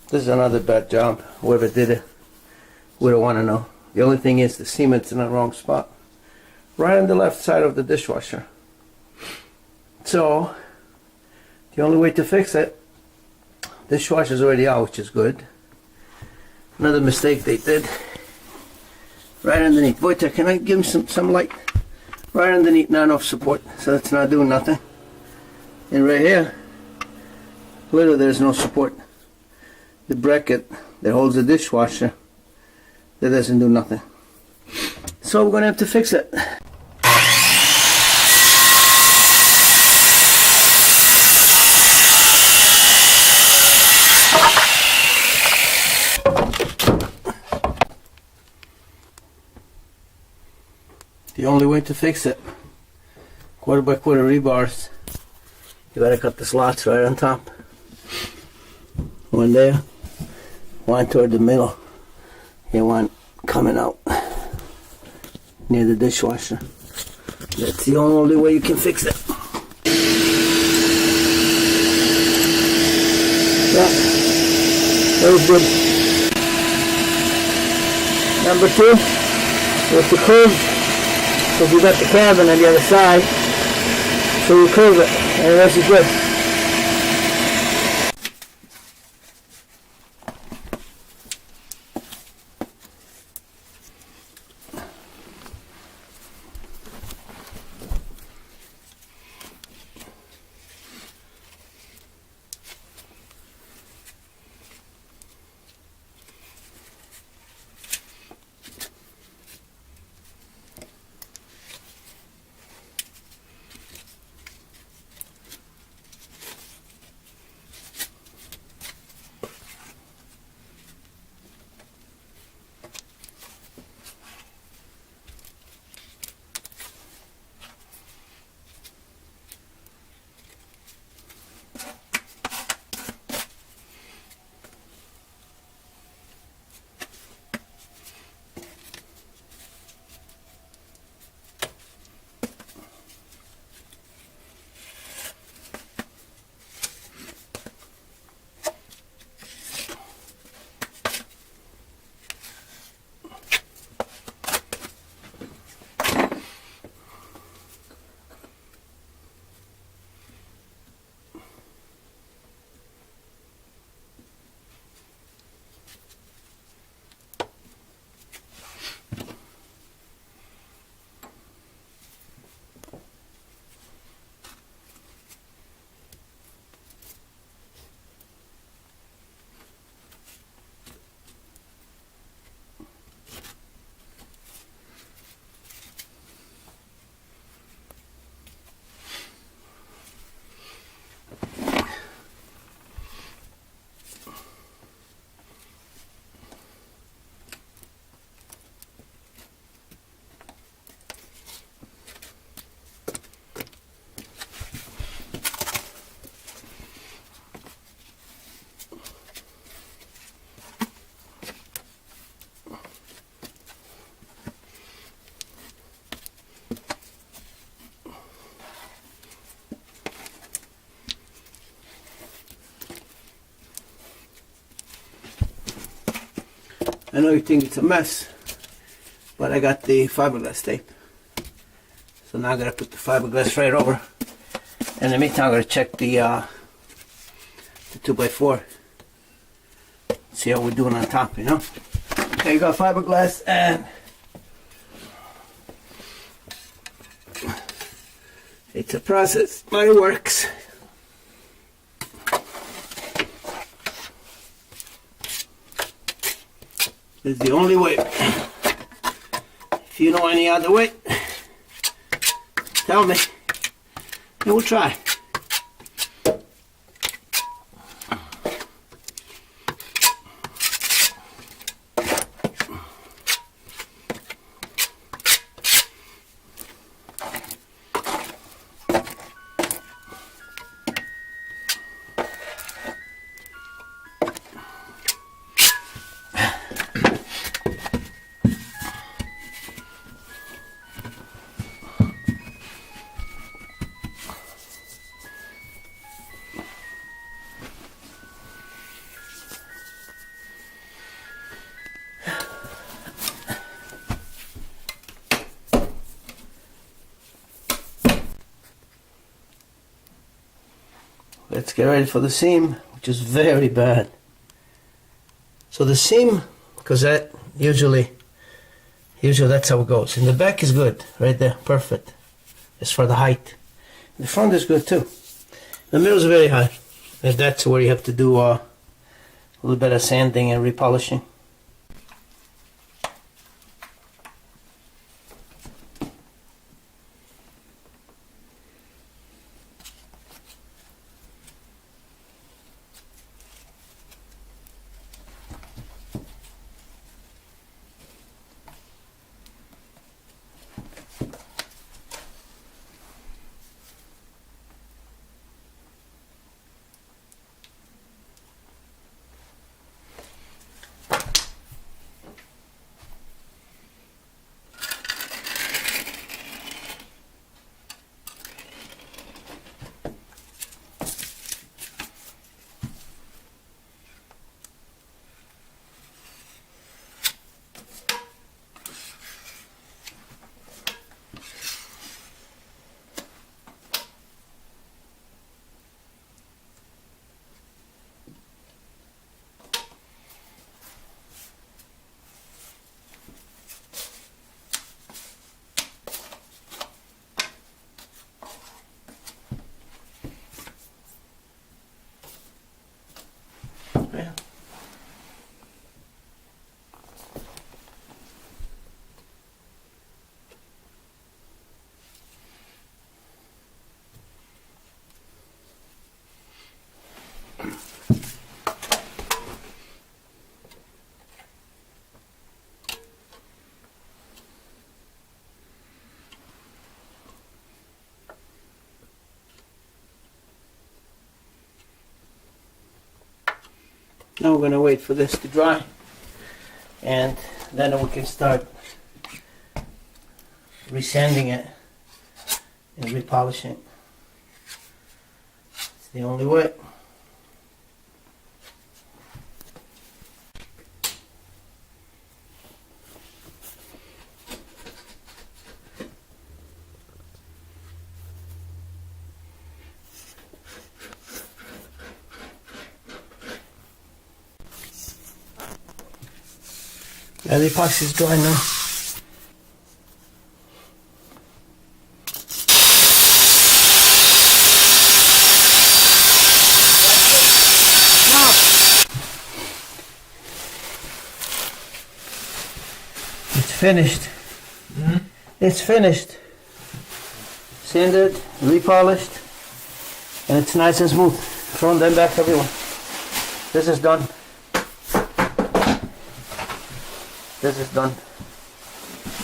This is another bad job. Whoever did it, we don't want to know. The only thing is the cement's in the wrong spot. Right on the left side of the dishwasher. So, the only way to fix it, dishwasher's already out, which is good. Another mistake they did. Right underneath. Wojtek, can I give him some light? Right underneath, not enough support, so it's not doing nothing. And right here, literally there's no support. The bracket that holds the dishwasher, that doesn't do nothing. So we're gonna have to fix it. The only way to fix it, 1/4 by 1/4 rebars. You gotta cut the slots right on top. One there, one toward the middle, and one coming out near the dishwasher. That's the only way you can fix it. Yeah, that was good. Number 2, with the curve. So we got the cabin on the other side, so we curve it, and the rest is good. I know you think it's a mess, but I got the fiberglass tape. So now I gotta put the fiberglass right over. In the meantime, I'm gonna check the 2x4. See how we're doing on top, you know? Okay, you got fiberglass, and it's a process, but it works. This is the only way. If you know any other way, tell me, and we'll try. get ready for the seam, which is very bad. So the seam, because that usually that's how it goes. In the back is good, right there, perfect. It's for the height. The front is good too. The middle is very high, and that's where you have to do a little bit of sanding and repolishing. Yeah. Now we're going to wait for this to dry, and then we can start resanding it and repolishing. It's the only way. Yeah, the epoxy is dry now. It's finished. Mm-hmm. It's finished. Sanded, repolished, and it's nice and smooth. Front and back, everyone. This is done. This is done.